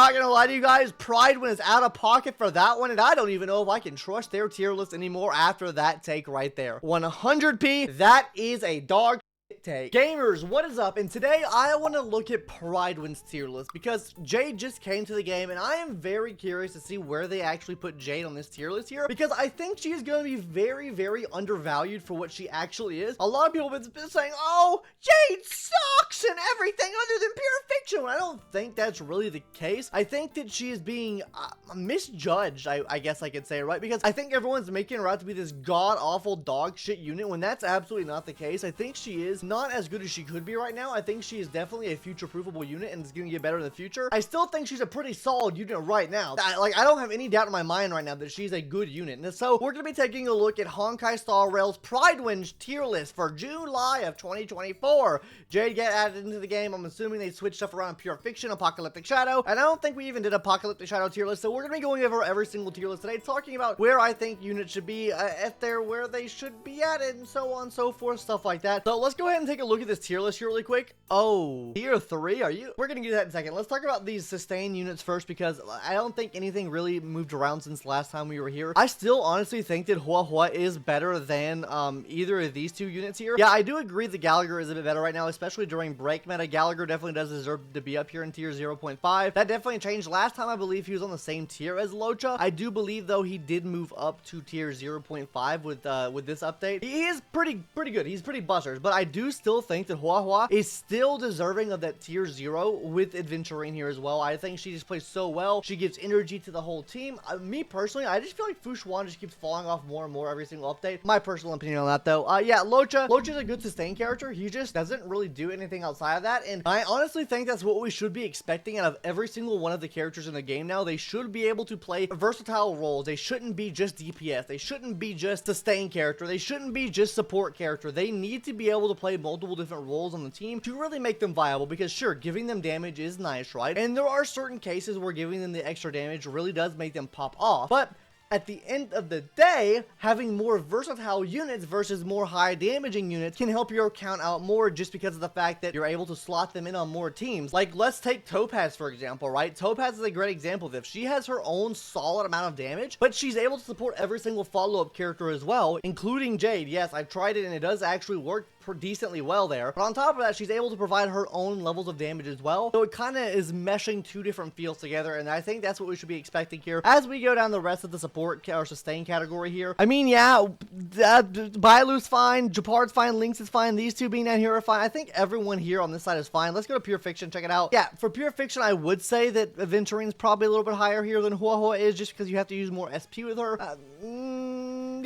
not gonna lie to you guys, Prydwyn is out of pocket for that one, and I don't even know if I can trust their tier list anymore after that take right there. 100p, that is a dog take. Gamers, what is up? And today I want to look at Prydwyn's tier list because Jade just came to the game and I am very curious to see where they actually put Jade on this tier list here, because I think she is going to be very, very undervalued for what she actually is. A lot of people have been saying, oh, Jade sucks and everything other than pure fiction. I don't think that's really the case. I think that she is being misjudged, I guess I could say, right? Because I think everyone's making her out to be this god-awful dog shit unit when that's absolutely not the case. I think she is not as good as she could be right now. I think she is definitely a future-proofable unit and is going to get better in the future. I still think she's a pretty solid unit right now. I don't have any doubt in my mind right now that she's a good unit. And so we're going to be taking a look at Honkai Star Rail's Prydwyn's tier list for July of 2024. Jade get added into the game. I'm assuming they switched stuff around Pure Fiction, Apocalyptic Shadow, and I don't think we even did Apocalyptic Shadow tier list. So we're going to be going over every single tier list today, talking about where I think units should be, if they're where they should be added, and so on and so forth, stuff like that. So let's go ahead and take a look at this tier list here really quick. Oh, tier 3, are you? We're gonna do that in a second. Let's talk about these sustain units first, because I don't think anything really moved around since last time we were here. I still honestly think that Hua Hua is better than either of these two units here. Yeah, I do agree that Gallagher is a bit better right now, especially during break meta. Gallagher definitely does deserve to be up here in tier 0.5. That definitely changed last time. I believe he was on the same tier as Locha. I do believe though he did move up to tier 0.5 with this update. He is pretty good. He's pretty busters, but I do still think that Hua Hua is still deserving of that tier 0 with Adventurine here as well. I think she just plays so well. She gives energy to the whole team. Me personally, I just feel like Fu Xuan just keeps falling off more and more every single update. My personal opinion on that though. Yeah, Locha's a good sustain character. He just doesn't really do anything outside of that, and I honestly think that's what we should be expecting out of every single one of the characters in the game now. They should be able to play versatile roles. They shouldn't be just DPS. They shouldn't be just sustain character. They shouldn't be just support character. They need to be able to play multiple different roles on the team to really make them viable, because sure, giving them damage is nice, right? And there are certain cases where giving them the extra damage really does make them pop off, but at the end of the day, having more versatile units versus more high damaging units can help your account out more, just because of the fact that you're able to slot them in on more teams. Like, let's take Topaz for example, right? Topaz is a great example of this. She has her own solid amount of damage, but she's able to support every single follow-up character as well, including Jade. Yes, I've tried it and it does actually work decently well there, but on top of that, she's able to provide her own levels of damage as well. So it kind of is meshing two different fields together, and I think that's what we should be expecting here as we go down the rest of the support or sustain category here. I mean, yeah, Bailu's fine, Japard's fine, Lynx is fine, these two being down here are fine. I think everyone here on this side is fine. Let's go to Pure Fiction, check it out. Yeah, for Pure Fiction, I would say that Aventurine's probably a little bit higher here than Hua Hua is, just because you have to use more SP with her.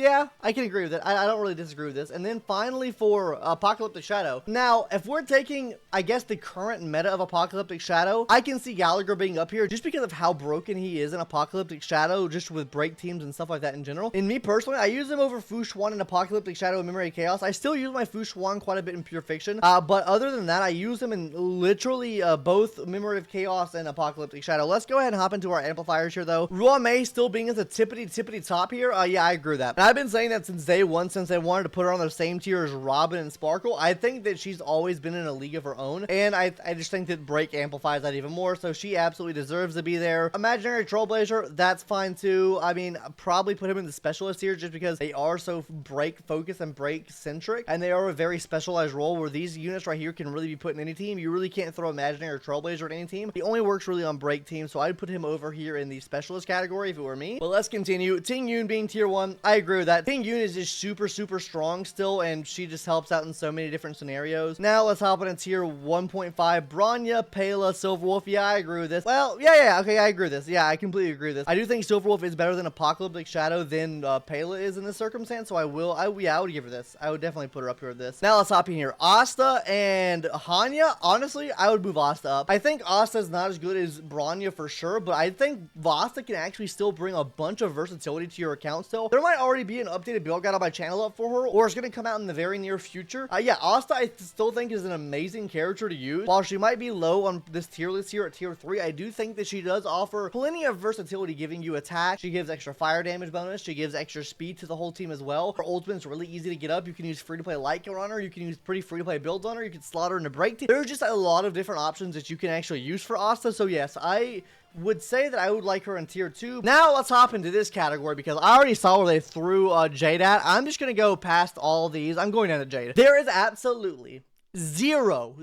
Yeah, I can agree with it. I don't really disagree with this. And then finally for Apocalyptic Shadow. Now, if we're taking, I guess, the current meta of Apocalyptic Shadow, I can see Gallagher being up here just because of how broken he is in Apocalyptic Shadow, just with break teams and stuff like that in general. And me personally, I use him over Fu Xuan in Apocalyptic Shadow and Memory of Chaos. I still use my Fu Xuan quite a bit in Pure Fiction, but other than that, I use him in literally both Memory of Chaos and Apocalyptic Shadow. Let's go ahead and hop into our amplifiers here though. Ruan Mei still being at the tippity top here. Yeah, I agree with that. And I've been saying that since day one, since they wanted to put her on the same tier as Robin and Sparkle. I think that she's always been in a league of her own, and I just think that Break amplifies that even more, so she absolutely deserves to be there. Imaginary Trailblazer, that's fine too. I mean, probably put him in the specialist here just because they are so break focused and break centric, and they are a very specialized role where these units right here can really be put in any team. You really can't throw Imaginary Trailblazer in any team. He only works really on break teams, so I'd put him over here in the specialist category if it were me. But let's continue. Ting Yun being tier 1, I agree with that. Ting Yun is just super strong still, and she just helps out in so many different scenarios. Now let's hop into tier 1.5. Bronya, Pela, Silverwolf. Yeah, I agree with this. Well, yeah, okay, I agree with this. Yeah, I completely agree with this. I do think Silverwolf is better than Apocalyptic Shadow than Pela is in this circumstance, so I would give her this. I would definitely put her up here with this. Now let's hop in here. Asta and Hanya. Honestly, I would move Asta up. I think Asta is not as good as Bronya for sure, but I think Asta can actually still bring a bunch of versatility to your account still. There might already be an updated build guide on my channel up for her, or it's going to come out in the very near future. Yeah, Asta I still think is an amazing character to use. While she might be low on this tier list here at tier 3, I do think that she does offer plenty of versatility, giving you attack. She gives extra fire damage bonus. She gives extra speed to the whole team as well. Her ultimate's really easy to get up. You can use free-to-play light kill on her. You can use pretty free-to-play builds on her. You can slot her in a break team. There's just a lot of different options that you can actually use for Asta. So yes, I would say that I would like her in tier 2. Now let's hop into this category because I already saw where they threw Jade at. I'm just going to go past all these. I'm going down to Jade. There is absolutely zero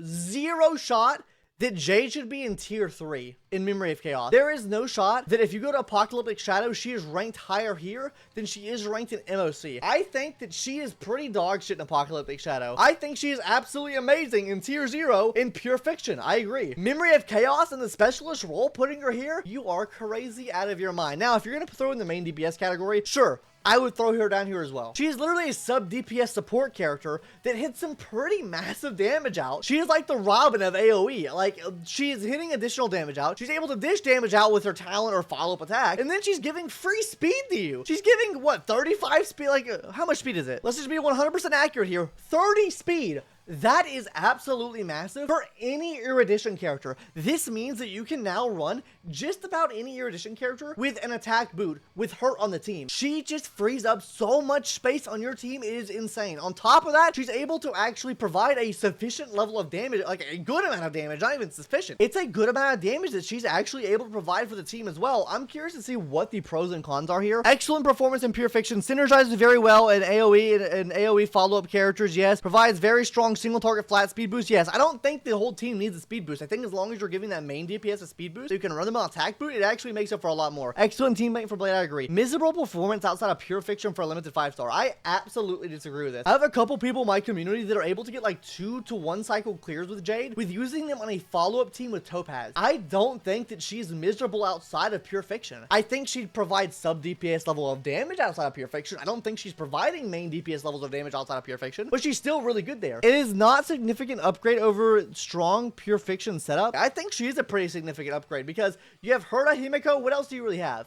shot that Jade should be in tier 3 in Memory of Chaos. There is no shot that if you go to Apocalyptic Shadow, she is ranked higher here than she is ranked in MOC. I think that she is pretty dog shit in Apocalyptic Shadow. I think she is absolutely amazing in tier 0 in Pure Fiction. I agree. Memory of Chaos in the specialist role, putting her here, you are crazy out of your mind. Now, if you're going to throw in the main DPS category, sure, I would throw her down here as well. She is literally a sub DPS support character that hits some pretty massive damage out. She is like the Robin of AoE. Like, she is hitting additional damage out. She's able to dish damage out with her talent or follow-up attack. And then she's giving free speed to you. She's giving, what, 35 speed? Like, how much speed is it? Let's just be 100% accurate here. 30 speed. That is absolutely massive for any Erudition character. This means that you can now run just about any Erudition character with an attack boot with her on the team. She just frees up so much space on your team. It is insane. On top of that, she's able to actually provide a sufficient level of damage, like a good amount of damage, not even sufficient. It's a good amount of damage that she's actually able to provide for the team as well. I'm curious to see what the pros and cons are here. Excellent performance in Pure Fiction, synergizes very well in AoE and AoE follow-up characters, yes. Provides very strong single target flat speed boost, yes. I don't think the whole team needs a speed boost. I think as long as you're giving that main DPS a speed boost, so you can run them on attack boot, it actually makes up for a lot more. Excellent teammate for Blade, I agree. Miserable performance outside of Pure Fiction for a limited 5-star. I absolutely disagree with this. I have a couple people in my community that are able to get like 2 to 1 cycle clears with Jade with using them on a follow-up team with Topaz. I don't think that she's miserable outside of Pure Fiction. I think she provides sub DPS level of damage outside of Pure Fiction. I don't think she's providing main DPS levels of damage outside of Pure Fiction, but she's still really good there. It is not significant upgrade over strong Pure Fiction setup. I think she is a pretty significant upgrade because you have Herta, Himiko. What else do you really have?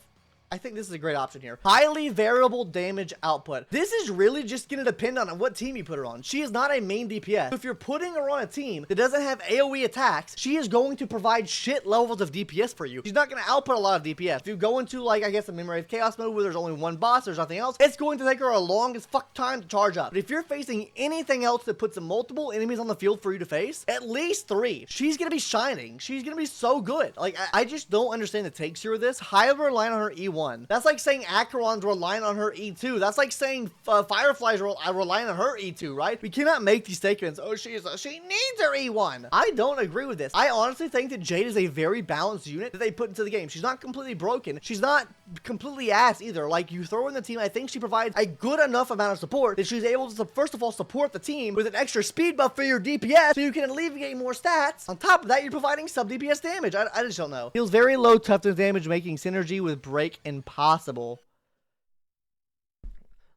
I think this is a great option here. Highly variable damage output. This is really just going to depend on what team you put her on. She is not a main DPS. If you're putting her on a team that doesn't have AoE attacks, she is going to provide shit levels of DPS for you. She's not going to output a lot of DPS. If you go into, like, I guess a Memory of Chaos mode where there's only one boss, there's nothing else, it's going to take her a long as fuck time to charge up. But if you're facing anything else that puts multiple enemies on the field for you to face, at least 3, she's going to be shining. She's going to be so good. Like, I just don't understand the takes here with this. Highly reliant on her E1. That's like saying Acheron's relying on her E2. That's like saying Firefly's relying on her E2, right? We cannot make these statements. Oh, she needs her E1. I don't agree with this. I honestly think that Jade is a very balanced unit that they put into the game. She's not completely broken. She's not completely ass either. Like, you throw in the team, I think she provides a good enough amount of support that she's able to, first of all, support the team with an extra speed buff for your DPS so you can alleviate more stats. On top of that, you're providing sub DPS damage. I just don't know. Deals very low toughness damage, making synergy with break impossible.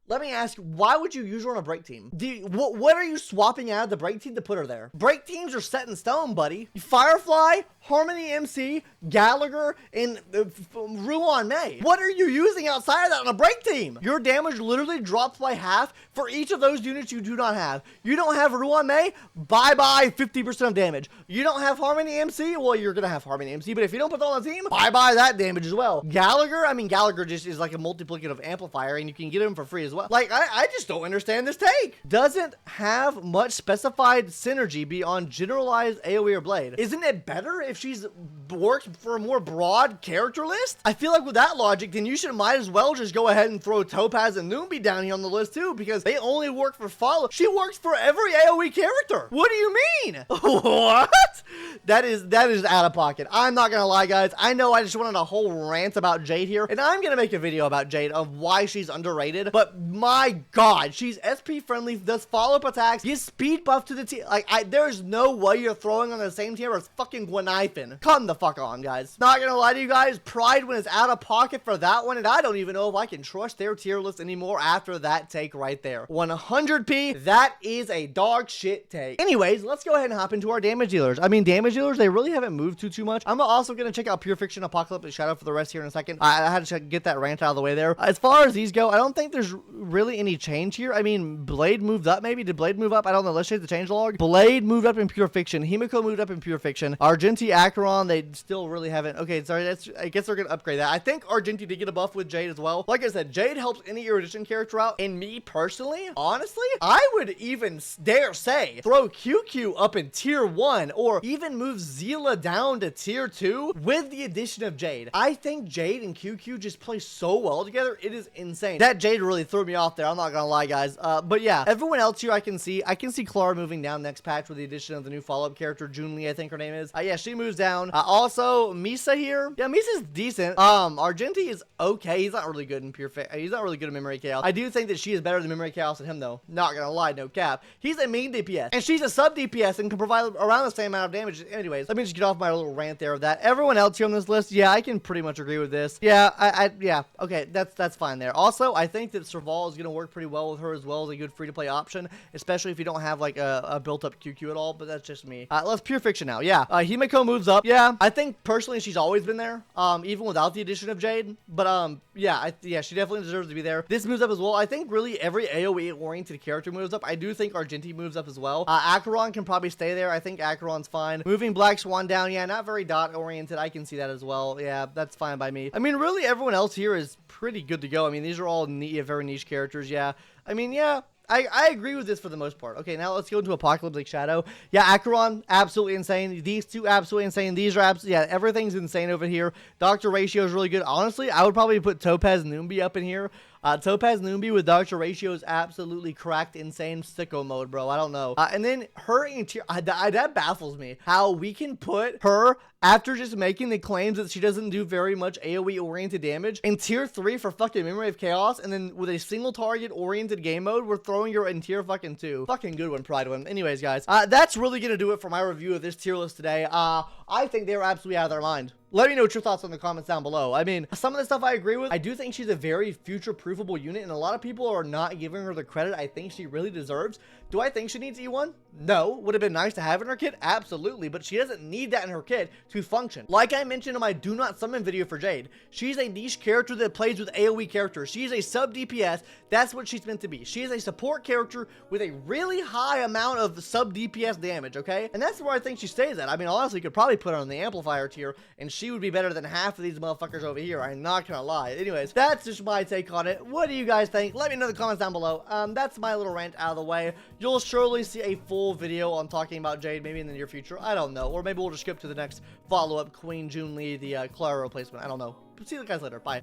Let me ask, why would you use her on a break team? What are you swapping out of the break team to put her there? Break teams are set in stone, buddy. Firefly, Harmony MC, Gallagher, and Ruan Mei. What are you using outside of that on a break team? Your damage literally drops by half for each of those units you do not have. You don't have Ruan Mei? Bye-bye 50% of damage. You don't have Harmony MC? Well, you're gonna have Harmony MC, but if you don't put that on the team, bye-bye that damage as well. Gallagher? I mean, Gallagher just is like a multiplicative amplifier, and you can get him for free as well. Like, I just don't understand this take. Doesn't have much specified synergy beyond generalized AoE or Blade. Isn't it better if she's worked for a more broad character list? I feel like with that logic, then you might as well just go ahead and throw Topaz and Noombi down here on the list too, because they only work for follow. She works for every AoE character. What do you mean? What? That is out of pocket. I'm not gonna lie, guys. I know I just went on a whole rant about Jade here, and I'm gonna make a video about Jade of why she's underrated, but my god, she's SP friendly, does follow-up attacks, gives speed buff to the team. Like, there's no way you're throwing on the same tier as fucking Gwenifin. Come the fuck on, guys. Not gonna lie to you guys, Prydwyn is out of pocket for that one, and I don't even know if I can trust their tier list anymore after that take right there. 100p, that is a dog shit take. Anyways, let's go ahead and hop into our damage dealers. I mean, damage dealers, they really haven't moved too much. I'm also gonna check out Pure Fiction, Apocalyptic Shadow for the rest here in a second. I had to get that rant out of the way there. As far as these go, I don't think there's really any change here. I mean, Blade moved up maybe. Did Blade move up? I don't know. Let's check the change log. Blade moved up in Pure Fiction. Himiko moved up in Pure Fiction. Argenti, Acheron, they still really haven't. Okay, sorry, I guess they're gonna upgrade that. I think Argenti did get a buff with Jade as well. Like I said, Jade helps any erudition character out, and me personally, honestly, I would even dare say throw QQ up in tier 1 or even move Zila down to tier 2 with the addition of Jade. I think Jade and QQ just play so well together. It is insane. That Jade really threw me off there. I'm not gonna lie, guys. But yeah, everyone else here I can see Clara moving down next patch with the addition of the new follow-up character, Junli, I think her name is. Yeah, she moves down. Also, Misa here. Yeah, Misa's decent. Argenti is okay. He's not really good in he's not really good in memory chaos. I do think that she is better than memory chaos than him, though. Not gonna lie, no cap. He's a main DPS, and she's a sub DPS and can provide around the same amount of damage. Anyways, let me just get off my little rant there of that. Everyone else here on this list, yeah, I can pretty much agree with this. Yeah, yeah, okay, that's fine there. Also, I think that Serval is gonna work pretty well with her as well as a good free-to-play option, especially if you don't have like a built-up QQ at all. But that's just me. Let's pure fiction now. Yeah, Himeko moves up. Yeah, I think personally she's always been there, even without the addition of Jade. But yeah, yeah, she definitely deserves to be there. This moves up as well. I think really every AoE-oriented character moves up. I do think Argenti moves up as well. Acheron can probably stay there. I think Acheron's fine. Moving Black Swan down, yeah, not very dot-oriented. I can see that as well. Yeah, that's fine by me. I mean, really, everyone else here is pretty good to go. I mean, these are all very niche characters. Yeah, I mean, yeah. I agree with this for the most part. Okay, now let's go into Apocalyptic Shadow. Yeah, Acheron, absolutely insane. These two, absolutely insane. These are absolutely, yeah, everything's insane over here. Dr. Ratio is really good. Honestly, I would probably put Topaz Noombi up in here. Topaz Noombi with Dr. Ratio is absolutely cracked, insane sicko mode, bro. I don't know. And then her interior, that baffles me. How we can put her, after just making the claims that she doesn't do very much AoE-oriented damage, in tier 3 for fucking Memory of Chaos, and then with a single target-oriented game mode, we're throwing her in tier fucking 2. Fucking good one, Prydwyn. Anyways, guys, that's really gonna do it for my review of this tier list today. I think they were absolutely out of their mind. Let me know what your thoughts on the comments down below. I mean, some of the stuff I agree with. I do think she's a very future-proofable unit, and a lot of people are not giving her the credit I think she really deserves. Do I think she needs E1? No. Would have been nice to have in her kit? Absolutely, but she doesn't need that in her kit to function. Like I mentioned in my Do Not Summon video for Jade, she's a niche character that plays with AoE characters. She's a sub DPS. That's what she's meant to be. She is a support character with a really high amount of sub DPS damage, okay? And that's where I think she stays at. I mean, honestly, you could probably put her on the amplifier tier, and she would be better than half of these motherfuckers over here. I'm not gonna lie. Anyways, that's just my take on it. What do you guys think? Let me know in the comments down below. That's my little rant out of the way. You'll surely see a full video on talking about Jade maybe in the near future. I don't know. Or maybe we'll just skip to the next follow-up Queen Junli, the Clara replacement. I don't know. See you guys later. Bye.